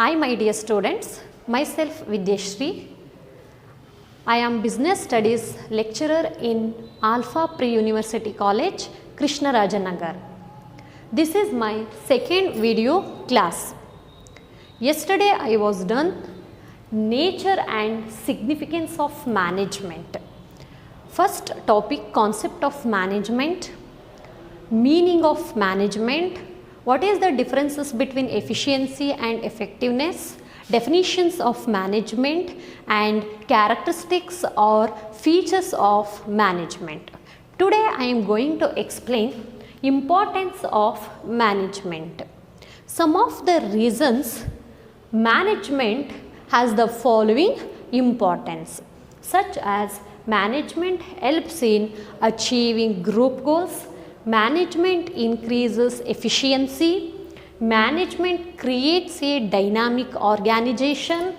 Hi my dear students, myself Vidya Shree. I am Business Studies lecturer in Alpha Pre-University College, Nagar. This is my second video class. Yesterday I was done nature and significance of management. First topic, concept of management, meaning of management, what is the differences between efficiency and effectiveness, definitions of management and characteristics or features of management. Today I am going to explain importance of management. Some of the reasons management has the following importance, such as management helps in achieving group goals, management increases efficiency, management creates a dynamic organization,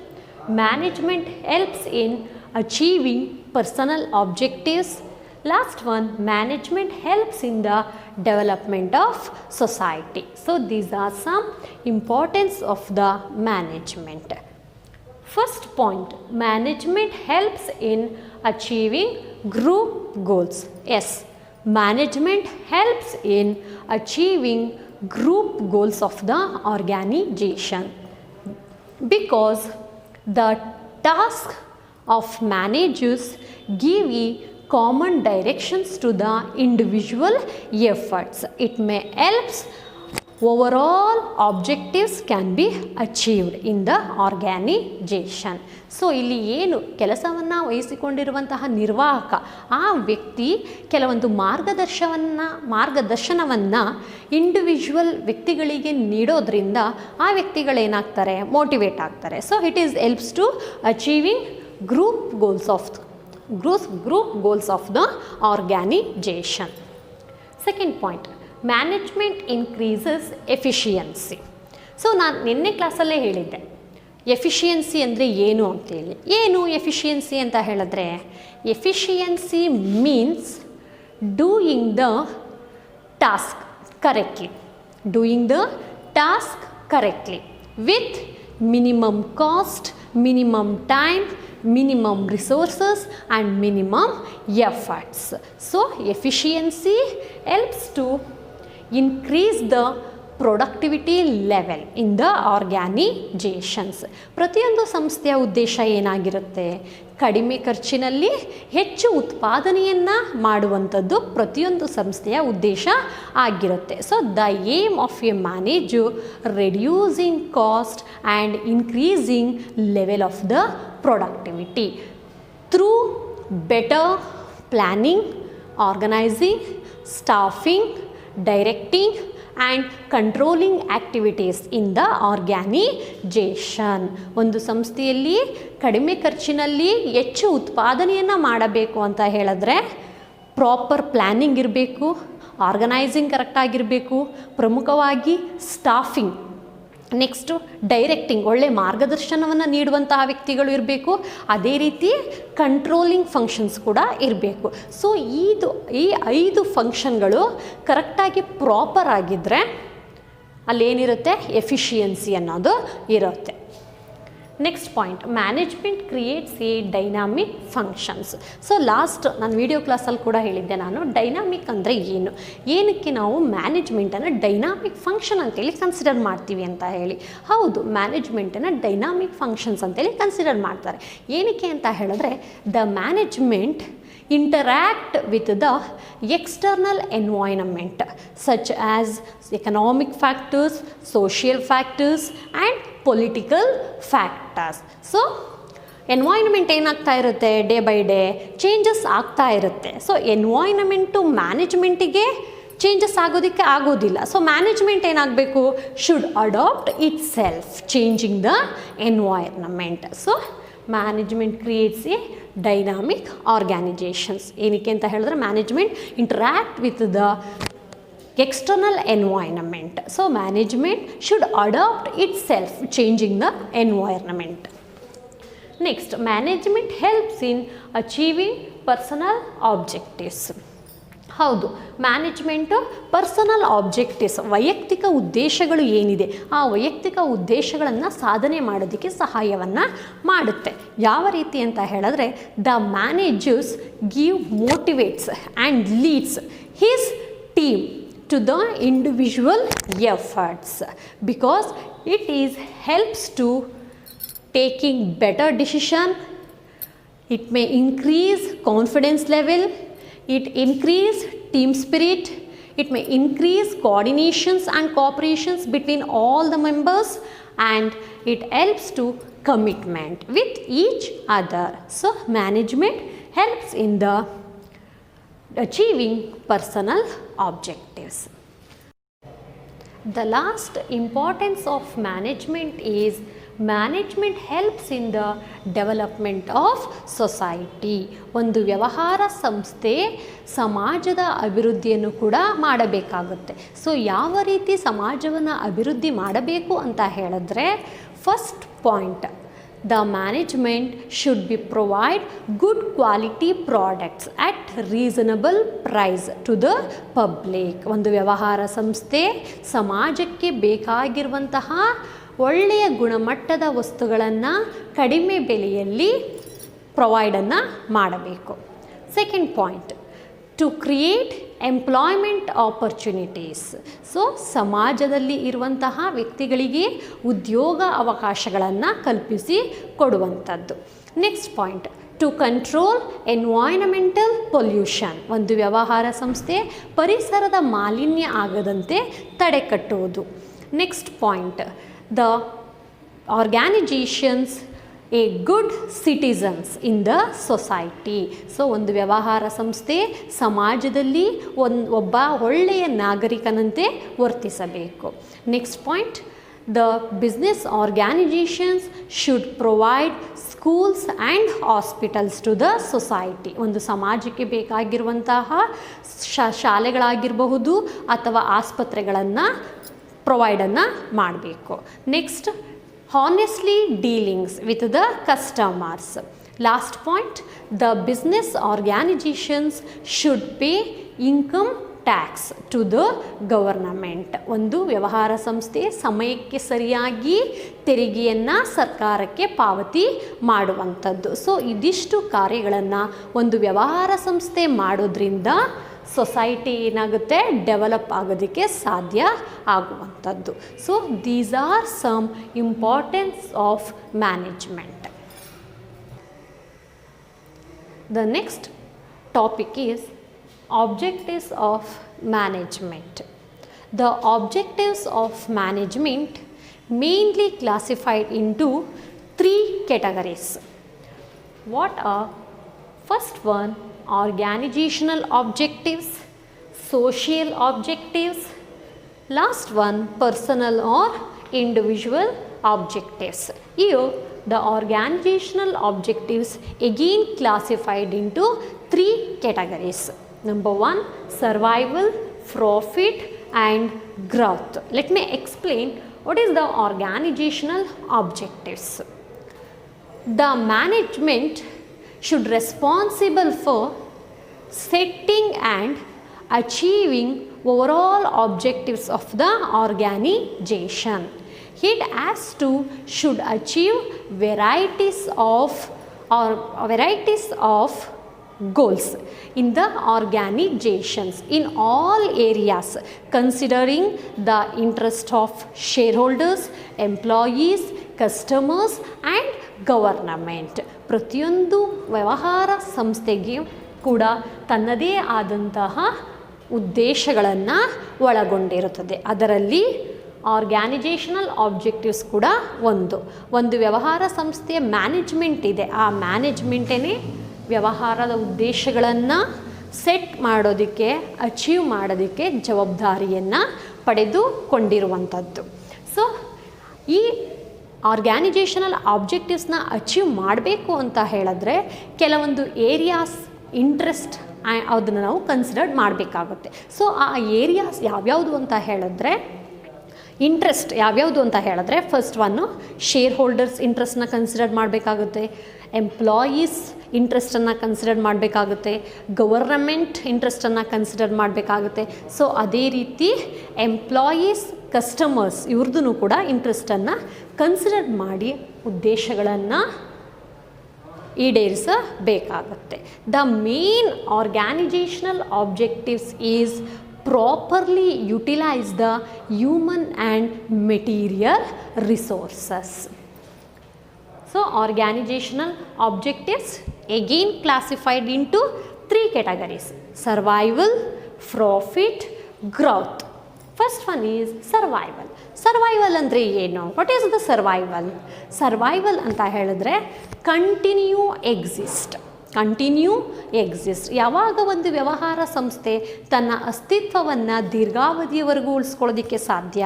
management helps in achieving personal objectives. Last one, management helps in the development of society. So these are some importance of the management. First point, management helps in achieving group goals. Yes, management helps in achieving group goals of the organization because the task of managers give a common directions to the individual efforts. It may help overall objectives can be achieved in the organization. So ಇಲ್ಲಿ ಏನು ಕೆಲಸವನ್ನು ವಹಿಸಿಕೊಂಡಿರುವಂತಹ ನಿರ್ವಾಹಕ ಆ ವ್ಯಕ್ತಿ ಕೆಲವೊಂದು ಮಾರ್ಗದರ್ಶನವನ್ನು individual ವ್ಯಕ್ತಿಗಳಿಗೆ ನೀಡೋದ್ರಿಂದ ಆ ವ್ಯಕ್ತಿಗಳೇನಾಗ್ತಾರೆ, ಮೋಟಿವೇಟ್ ಆಗ್ತಾರೆ. So it is helps to achieving group goals of the organisation. Second point, management increases efficiency. So ನಾನು ನಿನ್ನೆ ಕ್ಲಾಸಲ್ಲೇ ಹೇಳಿದ್ದೆ ಎಫಿಷಿಯನ್ಸಿ ಅಂದರೆ ಏನು ಅಂತೇಳಿ. ಏನು ಎಫಿಷಿಯನ್ಸಿ ಅಂತ ಹೇಳಿದ್ರೆ, efficiency means doing the task correctly with minimum cost, minimum time, minimum resources and minimum efforts. So efficiency helps to increase the productivity level in the organisations. ಪ್ರತಿಯೊಂದು ಸಂಸ್ಥೆಯ ಉದ್ದೇಶ ಏನಾಗಿರುತ್ತೆ, ಕಡಿಮೆ ಖರ್ಚಿನಲ್ಲಿ ಹೆಚ್ಚು ಉತ್ಪಾದನೆಯನ್ನು ಮಾಡುವಂಥದ್ದು ಪ್ರತಿಯೊಂದು ಸಂಸ್ಥೆಯ ಉದ್ದೇಶ ಆಗಿರುತ್ತೆ. So the aim of a manage reducing cost and increasing level of the productivity through better planning, organizing, staffing, directing and controlling activities in the organization. ಒಂದು ಸಂಸ್ಥೆಯಲ್ಲಿ ಕಡಿಮೆ ಖರ್ಚಿನಲ್ಲಿ ಹೆಚ್ಚು ಉತ್ಪಾದನೆಯನ್ನು ಮಾಡಬೇಕು ಅಂತ ಹೇಳಿದ್ರೆ ಪ್ರಾಪರ್ ಪ್ಲ್ಯಾನಿಂಗ್ ಇರಬೇಕು, ಆರ್ಗನೈಸಿಂಗ್ ಕರೆಕ್ಟಾಗಿರಬೇಕು, ಪ್ರಮುಖವಾಗಿ ಸ್ಟಾಫಿಂಗ್, ನೆಕ್ಸ್ಟು ಡೈರೆಕ್ಟಿಂಗ್, ಒಳ್ಳೆ ಮಾರ್ಗದರ್ಶನವನ್ನು ನೀಡುವಂತಹ ವ್ಯಕ್ತಿಗಳು ಇರಬೇಕು, ಅದೇ ರೀತಿ ಕಂಟ್ರೋಲಿಂಗ್ ಫಂಕ್ಷನ್ಸ್ ಕೂಡ ಇರಬೇಕು. ಸೊ ಈ 5 ಫಂಕ್ಷನ್ಗಳು ಕರೆಕ್ಟಾಗಿ ಪ್ರಾಪರ್ ಆಗಿದ್ದರೆ ಅಲ್ಲೇನಿರುತ್ತೆ, ಎಫಿಷಿಯನ್ಸಿ ಅನ್ನೋದು ಇರುತ್ತೆ. Next point, management creates a dynamic functions. So last ನಾನು ವಿಡಿಯೋ ಕ್ಲಾಸಲ್ಲಿ ಕೂಡ ಹೇಳಿದ್ದೆ, ನಾನು ಡೈನಾಮಿಕ್ ಅಂದರೆ ಏನಕ್ಕೆ ನಾವು ಮ್ಯಾನೇಜ್ಮೆಂಟನ್ನು ಡೈನಾಮಿಕ್ ಫಂಕ್ಷನ್ ಅಂತೇಳಿ ಕನ್ಸಿಡರ್ ಮಾಡ್ತೀವಿ ಅಂತ ಹೇಳಿ. ಹೌದು, ಮ್ಯಾನೇಜ್ಮೆಂಟನ್ನು ಡೈನಾಮಿಕ್ ಫಂಕ್ಷನ್ಸ್ ಅಂತೇಳಿ ಕನ್ಸಿಡರ್ ಮಾಡ್ತಾರೆ. ಏನಕ್ಕೆ ಅಂತ ಹೇಳಿದ್ರೆ, the management interact with the external environment such as economic factors, social factors and political factors. So environment ಏನಾಗ್ತಾ ಇರುತ್ತೆ, ಡೇ ಬೈ ಡೇ ಚೇಂಜಸ್ ಆಗ್ತಾ ಇರುತ್ತೆ. ಸೊ ಎನ್ವೈರ್ನ್ಮೆಂಟು ಮ್ಯಾನೇಜ್ಮೆಂಟಿಗೆ ಚೇಂಜಸ್ ಆಗೋದಕ್ಕೆ ಆಗೋದಿಲ್ಲ. ಸೊ ಮ್ಯಾನೇಜ್ಮೆಂಟ್ ಏನಾಗಬೇಕು, should adapt itself changing the environment. So management creates a dynamic organisations. ಏನಕ್ಕೆ ಅಂತ ಹೇಳಿದ್ರೆ, management interact with the external environment. So management should adopt itself changing the environment. Next, management helps in achieving personal objectives. ಹೌದು, management personal objectives, ವೈಯಕ್ತಿಕ ಉದ್ದೇಶಗಳು ಏನಿದೆ ಆ ವೈಯಕ್ತಿಕ ಉದ್ದೇಶಗಳನ್ನು ಸಾಧನೆ ಮಾಡೋದಕ್ಕೆ ಸಹಾಯವನ್ನು ಮಾಡುತ್ತೆ. ಯಾವ ರೀತಿ ಅಂತ ಹೇಳಿದ್ರೆ, the managers give motivates and leads his team to the individual efforts because it is helps to taking better decision. It may increase confidence level, it increase team spirit, it may increase coordinations and cooperations between all the members, and it helps to commitment with each other. So management helps in the achieving personal objectives. The last importance of management is management helps in the development of society. ಒಂದು ವ್ಯವಹಾರ ಸಂಸ್ಥೆ ಸಮಾಜದ ಅಭಿವೃದ್ಧಿಯನ್ನು ಕೂಡ ಮಾಡಬೇಕಾಗುತ್ತೆ. So ಯಾವ ರೀತಿ ಸಮಾಜವನ್ನು ಅಭಿವೃದ್ಧಿ ಮಾಡಬೇಕು ಅಂತ ಹೇಳಿದ್ರೆ, first point, the management should be provide good quality products at reasonable price to the public. ಒಂದು ವ್ಯವಹಾರ ಸಂಸ್ಥೆ ಸಮಾಜಕ್ಕೆ ಬೇಕಾಗಿರುವಂತಹ ಒಳ್ಳೆಯ ಗುಣಮಟ್ಟದ ವಸ್ತುಗಳನ್ನು ಕಡಿಮೆ ಬೆಲೆಯಲ್ಲಿ ಪ್ರೊವೈಡನ್ನು ಮಾಡಬೇಕು. Second point, to create employment opportunities. So ಸಮಾಜದಲ್ಲಿ ಇರುವಂತಹ ವ್ಯಕ್ತಿಗಳಿಗೆ ಉದ್ಯೋಗ ಅವಕಾಶಗಳನ್ನು ಕಲ್ಪಿಸಿ ಕೊಡುವಂಥದ್ದು. Next point, to control environmental pollution. ಒಂದು ವ್ಯವಹಾರ ಸಂಸ್ಥೆ ಪರಿಸರದ ಮಾಲಿನ್ಯ ಆಗದಂತೆ ತಡೆಗಟ್ಟುವುದು. Next point, the organisations a good citizens in the society. So ಒಂದು ವ್ಯವಹಾರ ಸಂಸ್ಥೆ ಸಮಾಜದಲ್ಲಿ ಒಬ್ಬ ಒಳ್ಳೆಯ ನಾಗರಿಕನಂತೆ ವರ್ತಿಸಬೇಕು. Next point, the business organisations should provide schools and hospitals to the society. ಒಂದು ಸಮಾಜಕ್ಕೆ ಬೇಕಾಗಿರುವಂತಹ ಶಾಲೆಗಳಾಗಿರಬಹುದು ಅಥವಾ ಆಸ್ಪತ್ರೆಗಳನ್ನು ಪ್ರೊವೈಡನ್ನು ಮಾಡಬೇಕು. Next, honestly dealings with the customers. Last point, the business organizations should pay income tax to the government. ಒಂದು ವ್ಯವಹಾರ ಸಂಸ್ಥೆ ಸಮಯಕ್ಕೆ ಸರಿಯಾಗಿ ತೆರಿಗೆಯನ್ನು ಸರ್ಕಾರಕ್ಕೆ ಪಾವತಿ ಮಾಡುವಂಥದ್ದು. ಸೊ ಇದಿಷ್ಟು ಕಾರ್ಯಗಳನ್ನು ಒಂದು ವ್ಯವಹಾರ ಸಂಸ್ಥೆ ಮಾಡೋದ್ರಿಂದ ಸೊಸೈಟಿ ಏನಾಗುತ್ತೆ, ಡೆವಲಪ್ ಆಗೋದಕ್ಕೆ ಸಾಧ್ಯ ಆಗುವಂಥದ್ದು. So these are some importance of management. The next topic is objectives of management. The objectives of management mainly classified into 3 categories. What are? First one, organizational objectives, social objectives. Last one, personal or individual objectives. Here the organizational objectives again classified into 3 categories. Number 1, survival, profit and growth. Let me explain what is the organizational objectives. The management should responsible for setting and achieving overall objectives of the organization. It has to should achieve varieties of goals in the organizations in all areas, considering the interest of shareholders, employees, customers and government. ಪ್ರತಿಯೊಂದು ವ್ಯವಹಾರ ಸಂಸ್ಥೆಗೆ ಕೂಡ ತನ್ನದೇ ಆದಂತಹ ಉದ್ದೇಶಗಳನ್ನು ಒಳಗೊಂಡಿರುತ್ತದೆ. ಅದರಲ್ಲಿ ಆರ್ಗ್ಯಾನೈಜೇಷನಲ್ objectives ಕೂಡ ಒಂದು ವ್ಯವಹಾರ ಸಂಸ್ಥೆಯ ಮ್ಯಾನೇಜ್ಮೆಂಟ್ ಇದೆ. ಆ ಮ್ಯಾನೇಜ್ಮೆಂಟೇ ವ್ಯವಹಾರದ ಉದ್ದೇಶಗಳನ್ನು ಸೆಟ್ ಮಾಡೋದಕ್ಕೆ, ಅಚೀವ್ ಮಾಡೋದಕ್ಕೆ ಜವಾಬ್ದಾರಿಯನ್ನು ಪಡೆದುಕೊಂಡಿರುವಂಥದ್ದು. ಸೊ ಈ ಆರ್ಗ್ಯಾನೈಜೇಷನಲ್ ಆಬ್ಜೆಕ್ಟಿವ್ಸ್ನ ಅಚೀವ್ ಮಾಡಬೇಕು ಅಂತ ಹೇಳಿದ್ರೆ ಕೆಲವೊಂದು ಏರಿಯಾಸ್ ಇಂಟ್ರೆಸ್ಟ್ ಅದನ್ನು ನಾವು ಕನ್ಸಿಡರ್ ಮಾಡಬೇಕಾಗುತ್ತೆ. ಸೊ ಆ ಏರಿಯಾಸ್ ಯಾವ್ಯಾವುದು ಅಂತ ಹೇಳಿದ್ರೆ, ಇಂಟ್ರೆಸ್ಟ್ ಯಾವ್ಯಾವುದು ಅಂತ ಹೇಳಿದ್ರೆ, ಫಸ್ಟ್ ಒನ್ನು ಶೇರ್ ಹೋಲ್ಡರ್ಸ್ ಇಂಟ್ರೆಸ್ಟ್ನ ಕನ್ಸಿಡರ್ ಮಾಡಬೇಕಾಗುತ್ತೆ. ಎಂಪ್ಲಾಯೀಸ್ ಇಂಟ್ರೆಸ್ಟನ್ನು ಕನ್ಸಿಡರ್ ಮಾಡಬೇಕಾಗುತ್ತೆ, ಗವರ್ನಮೆಂಟ್ ಇಂಟ್ರೆಸ್ಟನ್ನು ಕನ್ಸಿಡರ್ ಮಾಡಬೇಕಾಗುತ್ತೆ. ಸೊ ಅದೇ ರೀತಿ ಎಂಪ್ಲಾಯೀಸ್, ಕಸ್ಟಮರ್ಸ್ ಇವ್ರದ್ದು ಕೂಡ ಇಂಟ್ರೆಸ್ಟನ್ನು ಕನ್ಸಿಡರ್ ಮಾಡಿ ಉದ್ದೇಶಗಳನ್ನು ಈಡೇರಿಸಬೇಕಾಗುತ್ತೆ. The main organisational objectives is properly utilise the human and material resources. So organizational objectives again classified into 3 categories: survival, profit, growth. First one is survival. Survival ಅಂದರೆ ಏನು? What is the survival? Survival ಅಂತ ಹೇಳಿದ್ರೆ continue exist. ಯಾವಾಗ ಒಂದು ವ್ಯವಹಾರ ಸಂಸ್ಥೆ ತನ್ನ ಅಸ್ತಿತ್ವವನ್ನು ದೀರ್ಘಾವಧಿಯವರೆಗೂ ಉಳಿಸ್ಕೊಳ್ಳೋದಕ್ಕೆ ಸಾಧ್ಯ?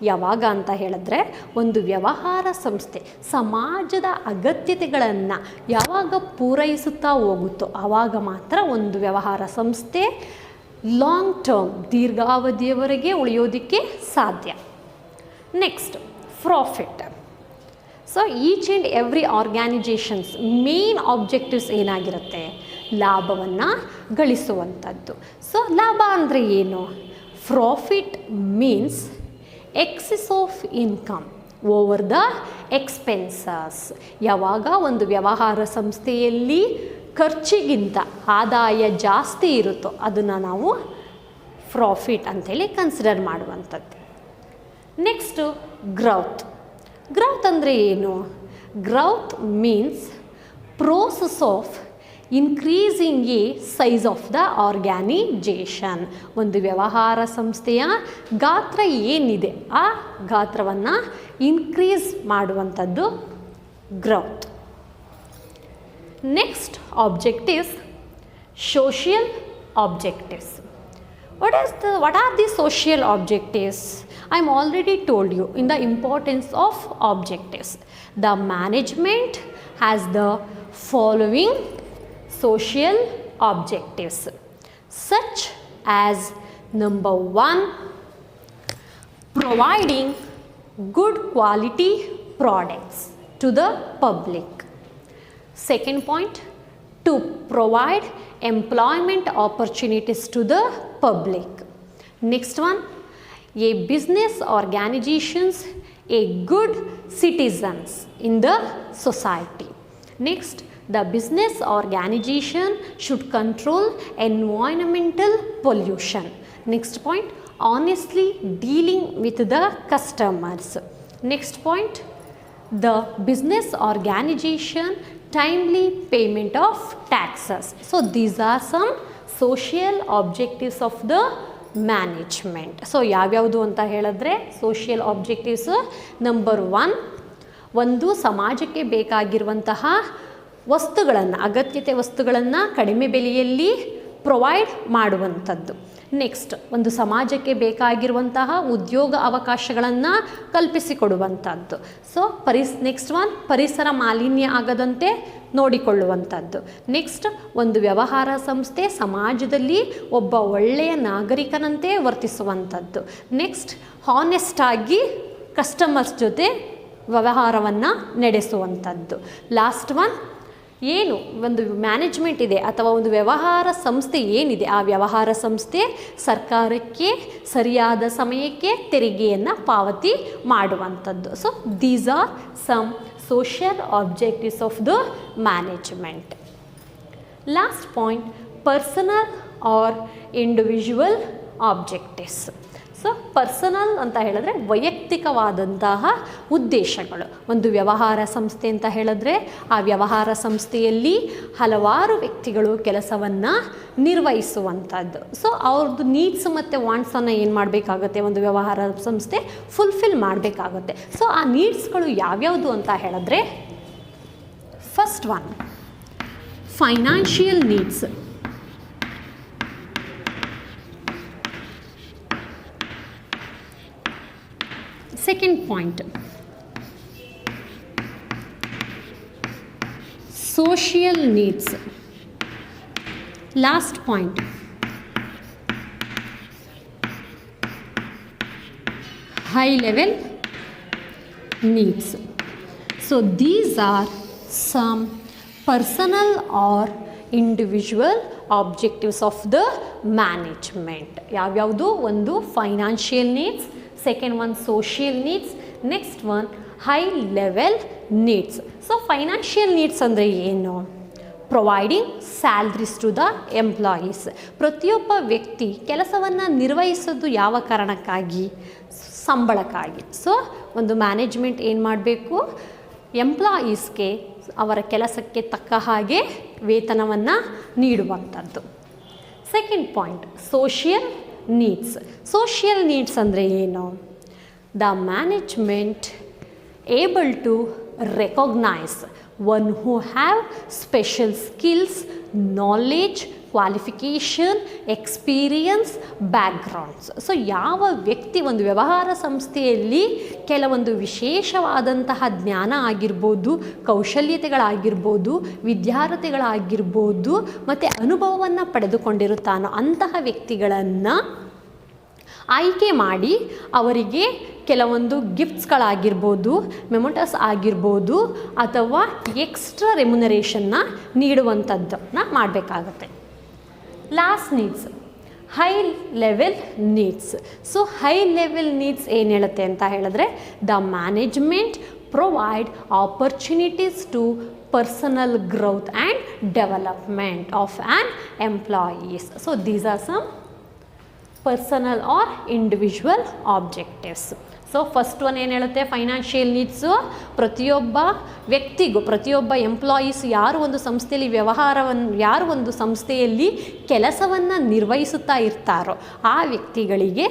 ಯಾವಾಗ ಅಂತ ಹೇಳಿದ್ರೆ ಒಂದು ವ್ಯವಹಾರ ಸಂಸ್ಥೆ ಸಮಾಜದ ಅಗತ್ಯತೆಗಳನ್ನು ಯಾವಾಗ ಪೂರೈಸುತ್ತಾ ಹೋಗುತ್ತೋ ಆವಾಗ ಮಾತ್ರ ಒಂದು ವ್ಯವಹಾರ ಸಂಸ್ಥೆ ಲಾಂಗ್ ಟರ್ಮ್, ದೀರ್ಘಾವಧಿಯವರೆಗೆ ಉಳಿಯೋದಕ್ಕೆ ಸಾಧ್ಯ. Next, profit. So each and every organisations main objectives ಏನಾಗಿರುತ್ತೆ? ಲಾಭವನ್ನು ಗಳಿಸುವಂಥದ್ದು. ಸೊ ಲಾಭ ಅಂದರೆ ಏನು? Profit means excess of income over the expenses. ಯಾವಾಗ ಒಂದು ವ್ಯವಹಾರ ಸಂಸ್ಥೆಯಲ್ಲಿ ಖರ್ಚಿಗಿಂತ ಆದಾಯ ಜಾಸ್ತಿ ಇರುತ್ತೋ ಅದನ್ನು ನಾವು ಪ್ರಾಫಿಟ್ ಅಂಥೇಳಿ ಕನ್ಸಿಡರ್ ಮಾಡುವಂಥದ್ದು. Next growth. ಗ್ರೌತ್ ಅಂದರೆ ಏನು? Growth means process of increasing a size of the organisation. ಒಂದು ವ್ಯವಹಾರ ಸಂಸ್ಥೆಯ ಗಾತ್ರ ಏನಿದೆ ಆ ಗಾತ್ರವನ್ನು ಇನ್ಕ್ರೀಸ್ ಮಾಡುವಂಥದ್ದು growth. Next objectives, social objectives. What are the social objectives? I am already told you in the importance of objectives. The management has the following social objectives, such as number 1, providing good quality products to the public. Second point, to provide employment opportunities to the public. Next one, a business organizations a good citizens in the society. Next, the business organization should control environmental pollution. Next point, honestly dealing with the customers. Next point, the business organization timely payment of taxes. So these are some social objectives of the management. So ಯಾವ್ಯಾವುದು ಅಂತ ಹೇಳಿದ್ರೆ social objectives, number 1, ಒಂದು ಸಮಾಜಕ್ಕೆ ಬೇಕಾಗಿರುವಂತಹ ವಸ್ತುಗಳನ್ನು, ಅಗತ್ಯತೆ ವಸ್ತುಗಳನ್ನು ಕಡಿಮೆ ಬೆಲೆಯಲ್ಲಿ ಪ್ರೊವೈಡ್ ಮಾಡುವಂಥದ್ದು. ನೆಕ್ಸ್ಟ್, ಒಂದು ಸಮಾಜಕ್ಕೆ ಬೇಕಾಗಿರುವಂತಹ ಉದ್ಯೋಗ ಅವಕಾಶಗಳನ್ನು ಕಲ್ಪಿಸಿಕೊಡುವಂಥದ್ದು. ಸೊ ನೆಕ್ಸ್ಟ್ ಒನ್, ಪರಿಸರ ಮಾಲಿನ್ಯ ಆಗದಂತೆ ನೋಡಿಕೊಳ್ಳುವಂಥದ್ದು. ನೆಕ್ಸ್ಟ್, ಒಂದು ವ್ಯವಹಾರ ಸಂಸ್ಥೆ ಸಮಾಜದಲ್ಲಿ ಒಬ್ಬ ಒಳ್ಳೆಯ ನಾಗರಿಕನಂತೆ ವರ್ತಿಸುವಂಥದ್ದು. ನೆಕ್ಸ್ಟ್, ಹಾನೆಸ್ಟಾಗಿ ಕಸ್ಟಮರ್ಸ್ ಜೊತೆ ವ್ಯವಹಾರವನ್ನು ನಡೆಸುವಂಥದ್ದು. ಲಾಸ್ಟ್ ಒನ್, ಏನು ಒಂದು ಮ್ಯಾನೇಜ್ಮೆಂಟ್ ಇದೆ ಅಥವಾ ಒಂದು ವ್ಯವಹಾರ ಸಂಸ್ಥೆ ಏನಿದೆ ಆ ವ್ಯವಹಾರ ಸಂಸ್ಥೆ ಸರ್ಕಾರಕ್ಕೆ ಸರಿಯಾದ ಸಮಯಕ್ಕೆ ತೆರಿಗೆಯನ್ನು ಪಾವತಿ ಮಾಡುವಂಥದ್ದು. So these are some social objectives of the management. Last point, personal or individual objectives. So personal ಅಂತ ಹೇಳಿದ್ರೆ ವೈಯಕ್ತಿಕವಾದಂತಹ ಉದ್ದೇಶಗಳು. ಒಂದು ವ್ಯವಹಾರ ಸಂಸ್ಥೆ ಅಂತ ಹೇಳಿದ್ರೆ ಆ ವ್ಯವಹಾರ ಸಂಸ್ಥೆಯಲ್ಲಿ ಹಲವಾರು ವ್ಯಕ್ತಿಗಳು ಕೆಲಸವನ್ನು ನಿರ್ವಹಿಸುವಂಥದ್ದು. ಸೊ ಅವ್ರದ್ದು ನೀಡ್ಸ್ ಮತ್ತು ವಾಂಟ್ಸನ್ನು ಏನು ಮಾಡಬೇಕಾಗುತ್ತೆ, ಒಂದು ವ್ಯವಹಾರ ಸಂಸ್ಥೆ ಫುಲ್ಫಿಲ್ ಮಾಡಬೇಕಾಗುತ್ತೆ. ಸೊ ಆ ನೀಡ್ಸ್ಗಳು ಯಾವ್ಯಾವುದು ಅಂತ ಹೇಳಿದ್ರೆ, first one, financial needs. Second point, social needs. Last point, high level needs. So these are some personal or individual objectives of the management. ಯಾವ್ಯಾವುದು? ಒಂದು financial needs, second one social needs, next one high level needs. So financial needs ಅಂದರೆ ಏನು? Providing salaries to the employees. ಪ್ರತಿಯೊಬ್ಬ ವ್ಯಕ್ತಿ ಕೆಲಸವನ್ನು ನಿರ್ವಹಿಸೋದು ಯಾವ ಕಾರಣಕ್ಕಾಗಿ? ಸಂಬಳಕ್ಕಾಗಿ. ಸೊ ಒಂದು ಮ್ಯಾನೇಜ್ಮೆಂಟ್ ಏನು ಮಾಡಬೇಕು? ಎಂಪ್ಲಾಯೀಸ್ಗೆ ಅವರ ಕೆಲಸಕ್ಕೆ ತಕ್ಕ ಹಾಗೆ ವೇತನವನ್ನು ನೀಡುವಂಥದ್ದು. Second point social needs. Social needs ಅಂದರೆ ಏನು? The management able to recognise one who have special skills, knowledge, qualification, experience, backgrounds. So ಯಾವ ವ್ಯಕ್ತಿ ಒಂದು ವ್ಯವಹಾರ ಸಂಸ್ಥೆಯಲ್ಲಿ ಕೆಲವೊಂದು ವಿಶೇಷವಾದಂತಹ ಜ್ಞಾನ ಆಗಿರ್ಬೋದು, ಕೌಶಲ್ಯತೆಗಳಾಗಿರ್ಬೋದು, ವಿದ್ಯಾರ್ಥಿಗಳಾಗಿರ್ಬೋದು ಮತ್ತು ಅನುಭವವನ್ನು ಪಡೆದುಕೊಂಡಿರುತ್ತಾನೋ ಅಂತಹ ವ್ಯಕ್ತಿಗಳನ್ನು ಆಯ್ಕೆ ಮಾಡಿ ಅವರಿಗೆ ಕೆಲವೊಂದು ಗಿಫ್ಟ್ಸ್ಗಳಾಗಿರ್ಬೋದು, ಮೆಮೊಟಸ್ ಆಗಿರ್ಬೋದು ಅಥವಾ ಎಕ್ಸ್ಟ್ರಾ ರೆಮ್ಯುನರೇಷನ್ನ ನೀಡುವಂಥದ್ದನ್ನು ಮಾಡಬೇಕಾಗತ್ತೆ. Last needs high level needs. So high level needs ಏನು ಹೇಳುತ್ತೆ ಅಂತ ಹೇಳಿದ್ರೆ the management provide opportunities to personal growth and development of an employees. So these are some personal or individual objectives. So first one ಏನು ಹೇಳುತ್ತೆ? Financial needs. ಪ್ರತಿಯೊಬ್ಬ ವ್ಯಕ್ತಿಗೂ, ಪ್ರತಿಯೊಬ್ಬ employees ಯಾರು ಒಂದು ಸಂಸ್ಥೆಯಲ್ಲಿ ಯಾರು ಒಂದು ಸಂಸ್ಥೆಯಲ್ಲಿ ಕೆಲಸವನ್ನು ನಿರ್ವಹಿಸುತ್ತಾ ಇರ್ತಾರೋ ಆ ವ್ಯಕ್ತಿಗಳಿಗೆ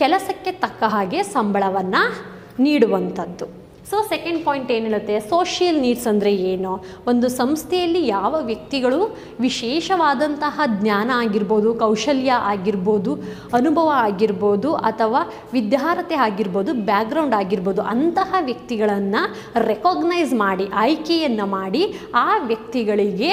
ಕೆಲಸಕ್ಕೆ ತಕ್ಕ ಹಾಗೆ ಸಂಬಳವನ್ನು ನೀಡುವಂಥದ್ದು. ಸೊ ಸೆಕೆಂಡ್ ಪಾಯಿಂಟ್ ಏನು ಹೇಳುತ್ತೆ? ಸೋಷಿಯಲ್ ನೀಡ್ಸ್ ಅಂದರೆ ಏನು? ಒಂದು ಸಂಸ್ಥೆಯಲ್ಲಿ ಯಾವ ವ್ಯಕ್ತಿಗಳು ವಿಶೇಷವಾದಂತಹ ಜ್ಞಾನ ಆಗಿರ್ಬೋದು, ಕೌಶಲ್ಯ ಆಗಿರ್ಬೋದು, ಅನುಭವ ಆಗಿರ್ಬೋದು ಅಥವಾ ವಿದ್ಯಾರ್ಹತೆ ಆಗಿರ್ಬೋದು, ಬ್ಯಾಕ್ಗ್ರೌಂಡ್ ಆಗಿರ್ಬೋದು, ಅಂತಹ ವ್ಯಕ್ತಿಗಳನ್ನು ರೆಕಾಗ್ನೈಸ್ ಮಾಡಿ, ಆಯ್ಕೆಯನ್ನು ಮಾಡಿ ಆ ವ್ಯಕ್ತಿಗಳಿಗೆ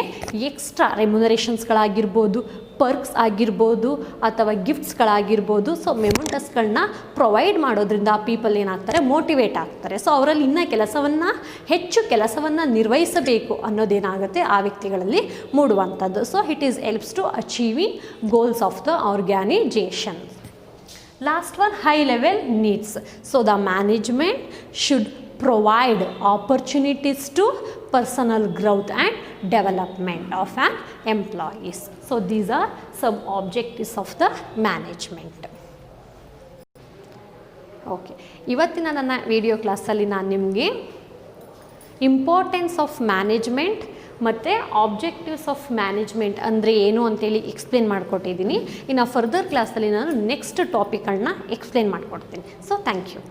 ಎಕ್ಸ್ಟ್ರಾ ರೆಮ್ಯುನರೇಷನ್ಸ್ಗಳಾಗಿರ್ಬೋದು, ಪರ್ಕ್ಸ್ ಆಗಿರ್ಬೋದು ಅಥವಾ ಗಿಫ್ಟ್ಸ್ಗಳಾಗಿರ್ಬೋದು, ಸೊ ಮೆಮೊಂಟಸ್ಗಳನ್ನ ಪ್ರೊವೈಡ್ ಮಾಡೋದ್ರಿಂದ ಆ ಪೀಪಲ್ ಏನಾಗ್ತಾರೆ? ಮೋಟಿವೇಟ್ ಆಗ್ತಾರೆ. ಸೊ ಅವರಲ್ಲಿ ಇನ್ನೂ ಹೆಚ್ಚು ಕೆಲಸವನ್ನು ನಿರ್ವಹಿಸಬೇಕು ಅನ್ನೋದೇನಾಗುತ್ತೆ ಆ ವ್ಯಕ್ತಿಗಳಲ್ಲಿ ಮೂಡುವಂಥದ್ದು. So it is helps to achieving goals of the organisation. Last one high level needs. So the management should provide opportunities to personal growth and development of an employees. So these are some objectives of the management. Okay, ಇವತ್ತಿನ ನನ್ನ video ಕ್ಲಾಸಲ್ಲಿ ನಾನು ನಿಮಗೆ importance of management ಮತ್ತು objectives of management ಅಂದರೆ ಏನು ಅಂತೇಳಿ explain ಮಾಡಿಕೊಟ್ಟಿದ್ದೀನಿ. ಇನ್ನು ಫರ್ದರ್ ಕ್ಲಾಸಲ್ಲಿ ನಾನು ನೆಕ್ಸ್ಟ್ ಟಾಪಿಕ್ಗಳನ್ನ ಎಕ್ಸ್ಪ್ಲೇನ್ ಮಾಡಿಕೊಡ್ತೀನಿ. So thank you.